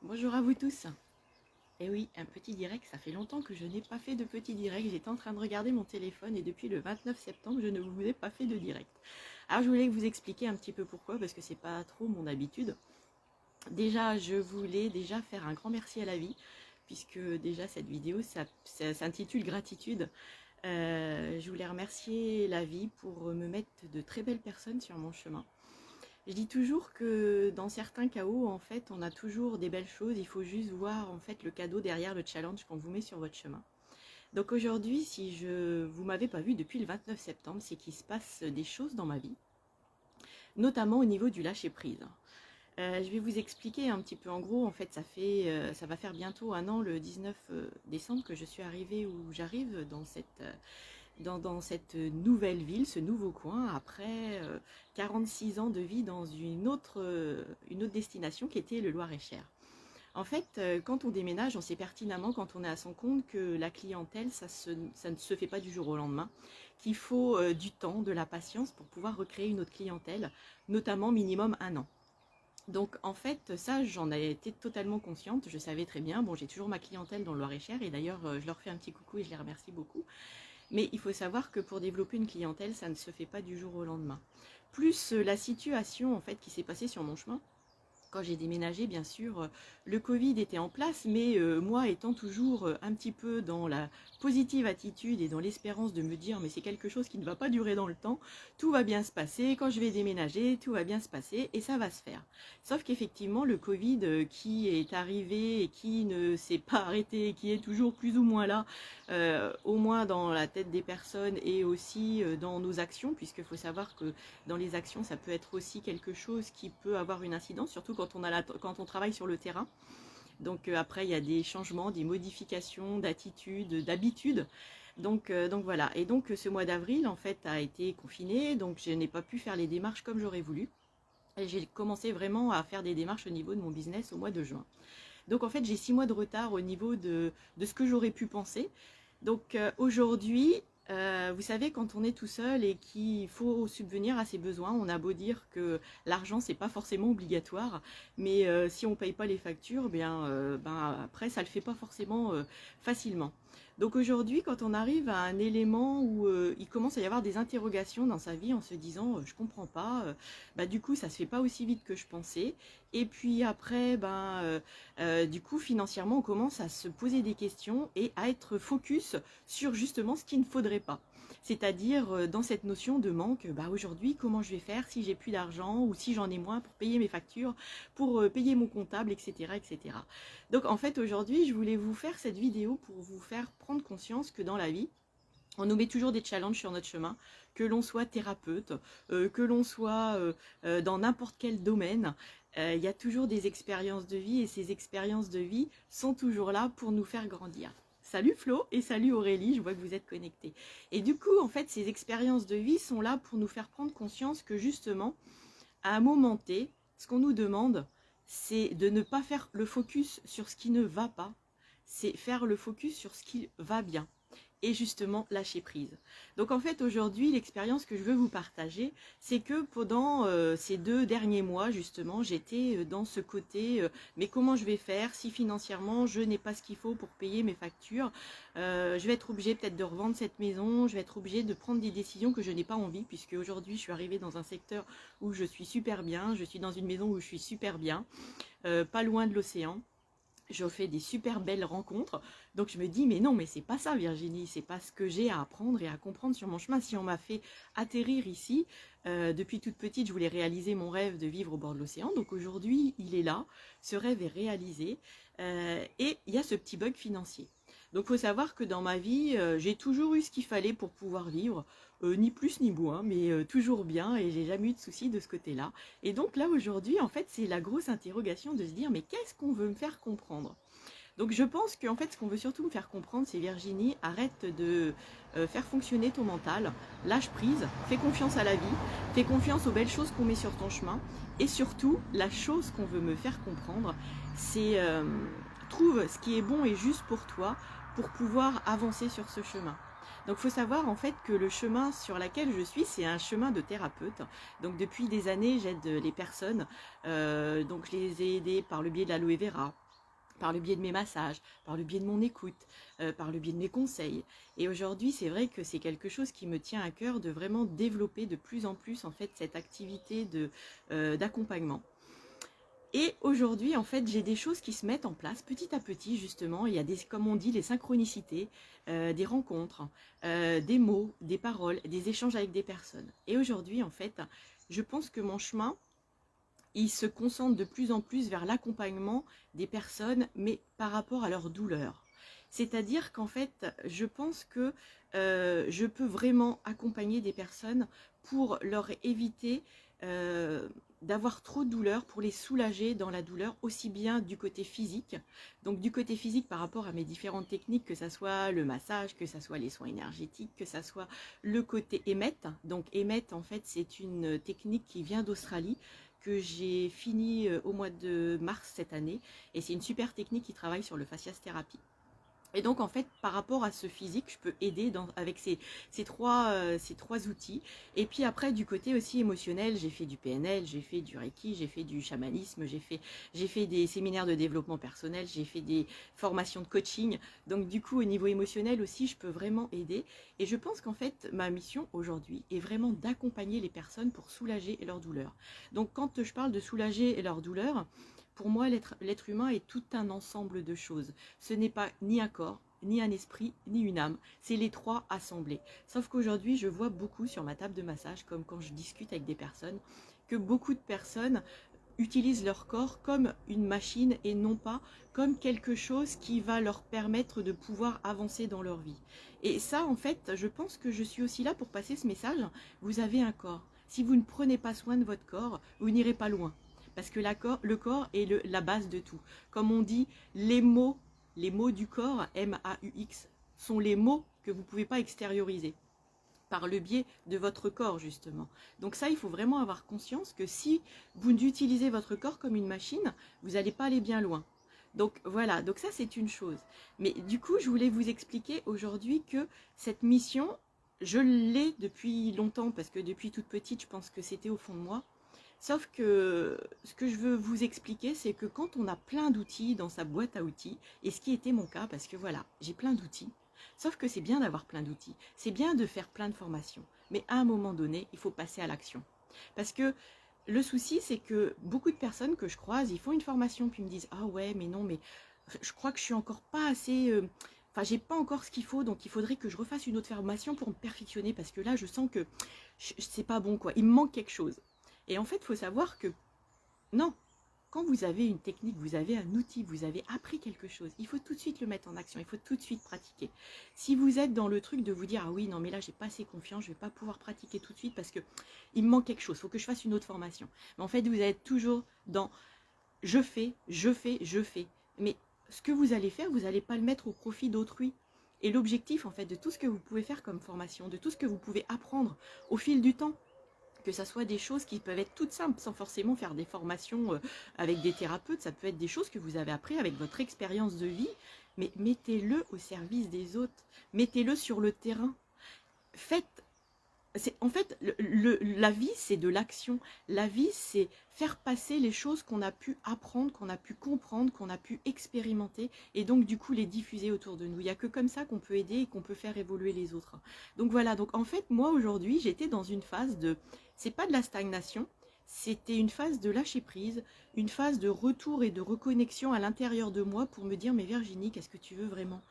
Bonjour à vous tous. Et oui, un petit direct, ça fait longtemps que je n'ai pas fait de petit direct. J'étais en train de regarder mon téléphone et depuis le 29 septembre, je ne vous ai pas fait de direct. Alors je voulais vous expliquer un petit peu pourquoi, parce que c'est pas trop mon habitude. Déjà, je voulais déjà faire un grand merci à la vie, puisque déjà cette vidéo, ça s'intitule Gratitude. Je voulais remercier la vie pour me mettre de très belles personnes sur mon chemin. Je dis toujours que dans certains chaos, en fait, on a toujours des belles choses. Il faut juste voir en fait le cadeau derrière le challenge qu'on vous met sur votre chemin. Donc aujourd'hui, si je vous m'avez pas vu depuis le 29 septembre, c'est qu'il se passe des choses dans ma vie, notamment au niveau du lâcher prise. Je vais vous expliquer un petit peu en gros. En fait, ça va faire bientôt un an, le 19 décembre, que je suis arrivée où j'arrive dans cette nouvelle ville, ce nouveau coin, après 46 ans de vie dans une autre destination qui était le Loir-et-Cher. En fait, quand on déménage, on sait pertinemment, quand on est à son compte, que la clientèle, ça ne se fait pas du jour au lendemain, qu'il faut du temps, de la patience pour pouvoir recréer une autre clientèle, notamment minimum un an. Donc en fait, ça, j'en ai été totalement consciente, je savais très bien. Bon, j'ai toujours ma clientèle dans le Loir-et-Cher et d'ailleurs, je leur fais un petit coucou et je les remercie beaucoup. Mais il faut savoir que pour développer une clientèle, ça ne se fait pas du jour au lendemain. Plus la situation en fait qui s'est passée sur mon chemin. Quand j'ai déménagé, bien sûr, le Covid était en place, mais moi étant toujours un petit peu dans la positive attitude et dans l'espérance de me dire mais c'est quelque chose qui ne va pas durer dans le temps, tout va bien se passer, quand je vais déménager, tout va bien se passer et ça va se faire. Sauf qu'effectivement, le Covid qui est arrivé et qui ne s'est pas arrêté, qui est toujours plus ou moins là, au moins dans la tête des personnes et aussi dans nos actions, puisqu'il faut savoir que dans les actions, ça peut être aussi quelque chose qui peut avoir une incidence, surtout quand on travaille sur le terrain. Donc après, il y a des changements, des modifications d'attitude, d'habitude. Donc voilà. Et donc ce mois d'avril, en fait, a été confiné, donc je n'ai pas pu faire les démarches comme j'aurais voulu. Et j'ai commencé vraiment à faire des démarches au niveau de mon business au mois de juin. Donc en fait, j'ai 6 mois de retard au niveau de ce que j'aurais pu penser. Donc aujourd'hui, vous savez, quand on est tout seul et qu'il faut subvenir à ses besoins, on a beau dire que l'argent c'est pas forcément obligatoire, mais si on paye pas les factures, ben après ça le fait pas forcément facilement. Donc aujourd'hui, quand on arrive à un élément où il commence à y avoir des interrogations dans sa vie en se disant je comprends pas, bah du coup ça se fait pas aussi vite que je pensais. Et puis après, du coup financièrement on commence à se poser des questions et à être focus sur justement ce qu'il ne faudrait pas. C'est-à-dire dans cette notion de manque, bah aujourd'hui comment je vais faire si j'ai plus d'argent ou si j'en ai moins pour payer mes factures, pour payer mon comptable, etc., etc. Donc en fait aujourd'hui je voulais vous faire cette vidéo pour vous faire prendre conscience que dans la vie, on nous met toujours des challenges sur notre chemin, que l'on soit thérapeute, que l'on soit dans n'importe quel domaine. Il y a toujours des expériences de vie et ces expériences de vie sont toujours là pour nous faire grandir. Salut Flo et salut Aurélie, je vois que vous êtes connectés. Et du coup, en fait, ces expériences de vie sont là pour nous faire prendre conscience que justement, à un moment T, ce qu'on nous demande, c'est de ne pas faire le focus sur ce qui ne va pas, c'est faire le focus sur ce qui va bien et justement lâcher prise. Donc en fait aujourd'hui l'expérience que je veux vous partager, c'est que pendant ces 2 derniers mois justement j'étais dans ce côté mais comment je vais faire si financièrement je n'ai pas ce qu'il faut pour payer mes factures, je vais être obligée peut-être de revendre cette maison, je vais être obligée de prendre des décisions que je n'ai pas envie, puisque aujourd'hui je suis arrivée dans un secteur où je suis super bien, je suis dans une maison où je suis super bien, pas loin de l'océan. Je fais des super belles rencontres. Donc je me dis, mais non, mais c'est pas ça Virginie, c'est pas ce que j'ai à apprendre et à comprendre sur mon chemin. Si on m'a fait atterrir ici, depuis toute petite, je voulais réaliser mon rêve de vivre au bord de l'océan. Donc aujourd'hui, il est là, ce rêve est réalisé. Et il y a ce petit bug financier. Donc il faut savoir que dans ma vie, j'ai toujours eu ce qu'il fallait pour pouvoir vivre, ni plus ni moins, mais toujours bien, et j'ai jamais eu de soucis de ce côté-là. Et donc là aujourd'hui, en fait, c'est la grosse interrogation de se dire mais qu'est-ce qu'on veut me faire comprendre? Donc je pense qu'en fait ce qu'on veut surtout me faire comprendre, c'est Virginie, arrête de faire fonctionner ton mental, lâche prise, fais confiance à la vie, fais confiance aux belles choses qu'on met sur ton chemin, et surtout la chose qu'on veut me faire comprendre, c'est trouve ce qui est bon et juste pour toi pour pouvoir avancer sur ce chemin. Donc il faut savoir en fait que le chemin sur lequel je suis, c'est un chemin de thérapeute. Donc depuis des années, j'aide les personnes. Donc je les ai aidées par le biais de l'aloe vera, par le biais de mes massages, par le biais de mon écoute, par le biais de mes conseils. Et aujourd'hui, c'est vrai que c'est quelque chose qui me tient à cœur de vraiment développer de plus en plus en fait cette activité d'accompagnement. Et aujourd'hui, en fait, j'ai des choses qui se mettent en place petit à petit, justement. Il y a des, comme on dit, les synchronicités, des rencontres, des mots, des paroles, des échanges avec des personnes. Et aujourd'hui, en fait, je pense que mon chemin, il se concentre de plus en plus vers l'accompagnement des personnes, mais par rapport à leur douleur. C'est-à-dire qu'en fait, je pense que je peux vraiment accompagner des personnes pour leur éviter d'avoir trop de douleur, pour les soulager dans la douleur, aussi bien du côté physique, donc du côté physique par rapport à mes différentes techniques, que ça soit le massage, que ça soit les soins énergétiques, que ça soit le côté EMET. Donc EMET, en fait, c'est une technique qui vient d'Australie, que j'ai fini au mois de mars cette année, et c'est une super technique qui travaille sur le fascias thérapie. Et donc en fait, par rapport à ce physique, je peux aider avec ces trois outils. Et puis après, du côté aussi émotionnel, j'ai fait du PNL, j'ai fait du Reiki, j'ai fait du chamanisme, j'ai fait des séminaires de développement personnel, j'ai fait des formations de coaching. Donc du coup, au niveau émotionnel aussi, je peux vraiment aider. Et je pense qu'en fait, ma mission aujourd'hui est vraiment d'accompagner les personnes pour soulager leur douleur. Donc quand je parle de soulager leur douleur, pour moi, l'être humain est tout un ensemble de choses. Ce n'est pas ni un corps, ni un esprit, ni une âme. C'est les trois assemblés. Sauf qu'aujourd'hui, je vois beaucoup sur ma table de massage, comme quand je discute avec des personnes, que beaucoup de personnes utilisent leur corps comme une machine et non pas comme quelque chose qui va leur permettre de pouvoir avancer dans leur vie. Et ça, en fait, je pense que je suis aussi là pour passer ce message. Vous avez un corps. Si vous ne prenez pas soin de votre corps, vous n'irez pas loin. Parce que le corps est la base de tout. Comme on dit, les mots du corps, M-A-U-X, sont les mots que vous ne pouvez pas extérioriser par le biais de votre corps, justement. Donc ça, il faut vraiment avoir conscience que si vous utilisez votre corps comme une machine, vous n'allez pas aller bien loin. Donc voilà, donc ça c'est une chose. Mais du coup, je voulais vous expliquer aujourd'hui que cette mission, je l'ai depuis longtemps, parce que depuis toute petite, je pense que c'était au fond de moi. Sauf que ce que je veux vous expliquer, c'est que quand on a plein d'outils dans sa boîte à outils, et ce qui était mon cas, parce que voilà, j'ai plein d'outils, sauf que c'est bien d'avoir plein d'outils, c'est bien de faire plein de formations, mais à un moment donné, il faut passer à l'action. Parce que le souci, c'est que beaucoup de personnes que je croise, ils font une formation, puis me disent « Ah ouais, mais non, mais je crois que je suis encore pas assez... Enfin, j'ai pas encore ce qu'il faut, donc il faudrait que je refasse une autre formation pour me perfectionner, parce que là, je sens que c'est pas bon, quoi. Il me manque quelque chose. » Et en fait, il faut savoir que non, quand vous avez une technique, vous avez un outil, vous avez appris quelque chose, il faut tout de suite le mettre en action, il faut tout de suite pratiquer. Si vous êtes dans le truc de vous dire « Ah oui, non, mais là, j'ai pas assez confiance, je vais pas pouvoir pratiquer tout de suite parce que il me manque quelque chose, il faut que je fasse une autre formation. » Mais en fait, vous êtes toujours dans « je fais, je fais, je fais ». Mais ce que vous allez faire, vous n'allez pas le mettre au profit d'autrui. Et l'objectif, en fait, de tout ce que vous pouvez faire comme formation, de tout ce que vous pouvez apprendre au fil du temps, que ça soit des choses qui peuvent être toutes simples, sans forcément faire des formations avec des thérapeutes, ça peut être des choses que vous avez appris avec votre expérience de vie, mais mettez-le au service des autres, mettez-le sur le terrain. Faites, en fait, la vie, c'est de l'action. La vie, c'est faire passer les choses qu'on a pu apprendre, qu'on a pu comprendre, qu'on a pu expérimenter, et donc du coup les diffuser autour de nous. Il n'y a que comme ça qu'on peut aider et qu'on peut faire évoluer les autres. Donc voilà, donc en fait, moi aujourd'hui, j'étais dans une phase de... C'est pas de la stagnation, c'était une phase de lâcher prise, une phase de retour et de reconnexion à l'intérieur de moi pour me dire « Mais Virginie, qu'est-ce que tu veux vraiment ?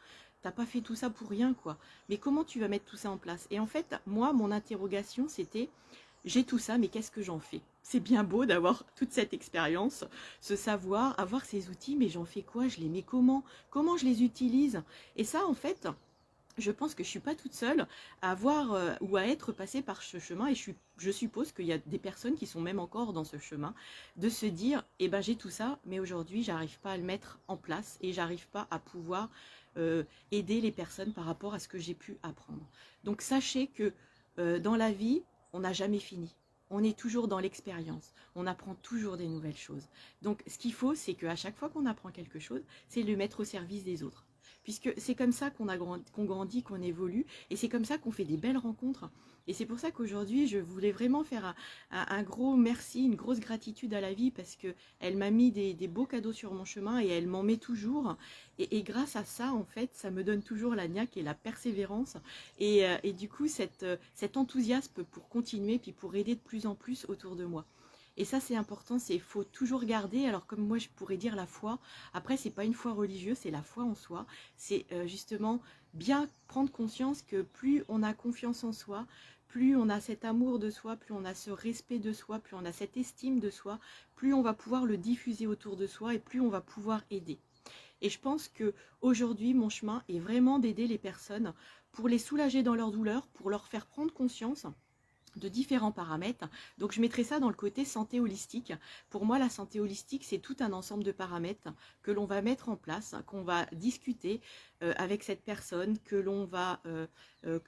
T'as pas fait tout ça pour rien, quoi. Mais comment tu vas mettre tout ça en place ?» Et en fait, moi, mon interrogation, c'était « J'ai tout ça, mais qu'est-ce que j'en fais ?» C'est bien beau d'avoir toute cette expérience, ce savoir, avoir ces outils, mais j'en fais quoi? Je les mets comment? Comment je les utilise? Et ça, en fait, je pense que je ne suis pas toute seule à avoir ou à être passée par ce chemin, et je suppose qu'il y a des personnes qui sont même encore dans ce chemin, de se dire « Eh ben j'ai tout ça, mais aujourd'hui, j'arrive pas à le mettre en place et j'arrive pas à pouvoir aider les personnes par rapport à ce que j'ai pu apprendre. » Donc sachez que dans la vie, on n'a jamais fini. On est toujours dans l'expérience. On apprend toujours des nouvelles choses. Donc ce qu'il faut, c'est qu'à chaque fois qu'on apprend quelque chose, c'est le mettre au service des autres. puisque c'est comme ça qu'on grandit, qu'on évolue, et c'est comme ça qu'on fait des belles rencontres. Et c'est pour ça qu'aujourd'hui, je voulais vraiment faire un gros merci, une grosse gratitude à la vie, parce qu'elle m'a mis des beaux cadeaux sur mon chemin, et elle m'en met toujours. Et grâce à ça, en fait, ça me donne toujours la niaque et la persévérance, et du coup, cet enthousiasme pour continuer, puis pour aider de plus en plus autour de moi. Et ça, c'est important, il faut toujours garder, alors comme moi je pourrais dire la foi, après c'est pas une foi religieuse, c'est la foi en soi, c'est justement bien prendre conscience que plus on a confiance en soi, plus on a cet amour de soi, plus on a ce respect de soi, plus on a cette estime de soi, plus on va pouvoir le diffuser autour de soi et plus on va pouvoir aider. Et je pense que aujourd'hui, mon chemin est vraiment d'aider les personnes pour les soulager dans leur douleur, pour leur faire prendre conscience de différents paramètres. Donc je mettrai ça dans le côté santé holistique. Pour moi, la santé holistique, c'est tout un ensemble de paramètres que l'on va mettre en place, qu'on va discuter avec cette personne, que l'on va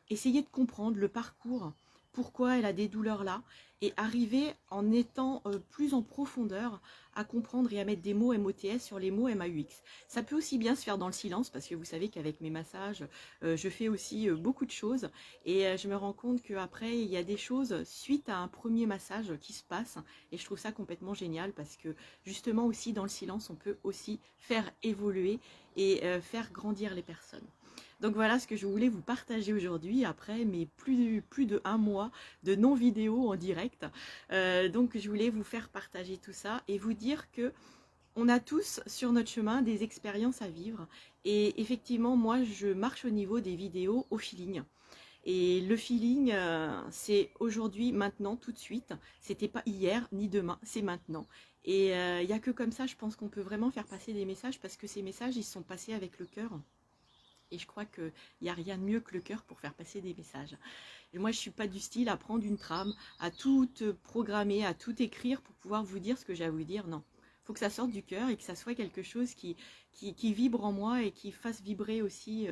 essayer de comprendre le parcours, pourquoi elle a des douleurs là, et arriver en étant plus en profondeur à comprendre et à mettre des mots MOTS sur les mots MAUX. Ça peut aussi bien se faire dans le silence, parce que vous savez qu'avec mes massages, je fais aussi beaucoup de choses, et je me rends compte qu'après, il y a des choses suite à un premier massage qui se passent, et je trouve ça complètement génial, parce que justement aussi dans le silence, on peut aussi faire évoluer et faire grandir les personnes. Donc voilà ce que je voulais vous partager aujourd'hui après mes plus de 1 mois de non-vidéo en direct. Donc je voulais vous faire partager tout ça et vous dire que on a tous sur notre chemin des expériences à vivre. Et effectivement, moi je marche au niveau des vidéos au feeling. Et le feeling, c'est aujourd'hui, maintenant, tout de suite. C'était pas hier ni demain, c'est maintenant. Et il n'y a que comme ça, je pense qu'on peut vraiment faire passer des messages, parce que ces messages, ils sont passés avec le cœur. Et je crois qu'il n'y a rien de mieux que le cœur pour faire passer des messages. Et moi, je ne suis pas du style à prendre une trame, à tout programmer, à tout écrire pour pouvoir vous dire ce que j'ai à vous dire. Non. Il faut que ça sorte du cœur et que ça soit quelque chose qui vibre en moi et qui fasse vibrer aussi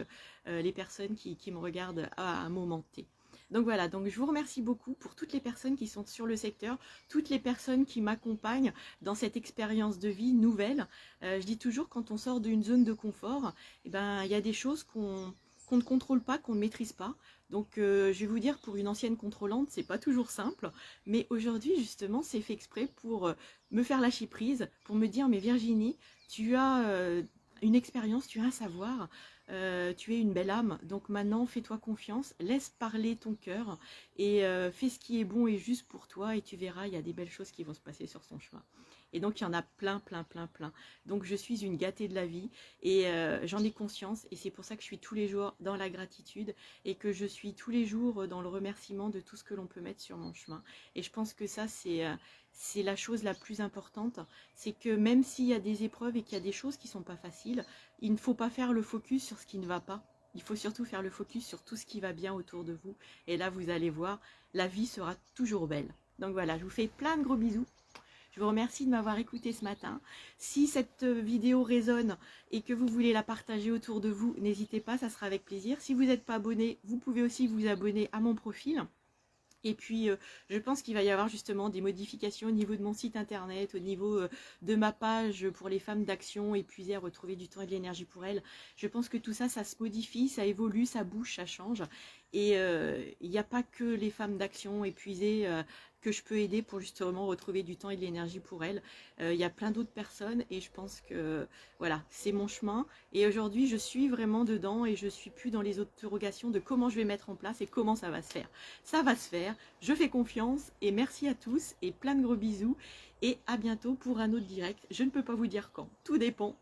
les personnes qui me regardent à un moment T. Donc voilà, donc je vous remercie beaucoup pour toutes les personnes qui sont sur le secteur, toutes les personnes qui m'accompagnent dans cette expérience de vie nouvelle. Je dis toujours, quand on sort d'une zone de confort, eh ben, il y a des choses qu'on ne contrôle pas, qu'on ne maîtrise pas. Donc je vais vous dire, pour une ancienne contrôlante, c'est pas toujours simple, mais aujourd'hui justement c'est fait exprès pour me faire lâcher prise, pour me dire, mais Virginie, tu as une expérience, tu as un savoir, tu es une belle âme, donc maintenant fais-toi confiance, laisse parler ton cœur et fais ce qui est bon et juste pour toi, et tu verras, il y a des belles choses qui vont se passer sur son chemin. Et donc il y en a plein. Donc je suis une gâtée de la vie et j'en ai conscience, et c'est pour ça que je suis tous les jours dans la gratitude et que je suis tous les jours dans le remerciement de tout ce que l'on peut mettre sur mon chemin. Et je pense que ça c'est la chose la plus importante, c'est que même s'il y a des épreuves et qu'il y a des choses qui ne sont pas faciles, il ne faut pas faire le focus sur ce qui ne va pas. Il faut surtout faire le focus sur tout ce qui va bien autour de vous. Et là, vous allez voir, la vie sera toujours belle. Donc voilà, je vous fais plein de gros bisous. Je vous remercie de m'avoir écouté ce matin. Si cette vidéo résonne et que vous voulez la partager autour de vous, n'hésitez pas, ça sera avec plaisir. Si vous n'êtes pas abonné, vous pouvez aussi vous abonner à mon profil. Et puis, je pense qu'il va y avoir justement des modifications au niveau de mon site internet, au niveau de ma page pour les femmes d'action épuisées à retrouver du temps et de l'énergie pour elles. Je pense que tout ça, ça se modifie, ça évolue, ça bouge, ça change. Et il n'y a pas que les femmes d'action épuisées que je peux aider pour justement retrouver du temps et de l'énergie pour elles. Il y a plein d'autres personnes et je pense que voilà, c'est mon chemin. Et aujourd'hui, je suis vraiment dedans et je suis plus dans les interrogations de comment je vais mettre en place et comment ça va se faire. Ça va se faire, je fais confiance et merci à tous et plein de gros bisous et à bientôt pour un autre direct. Je ne peux pas vous dire quand, tout dépend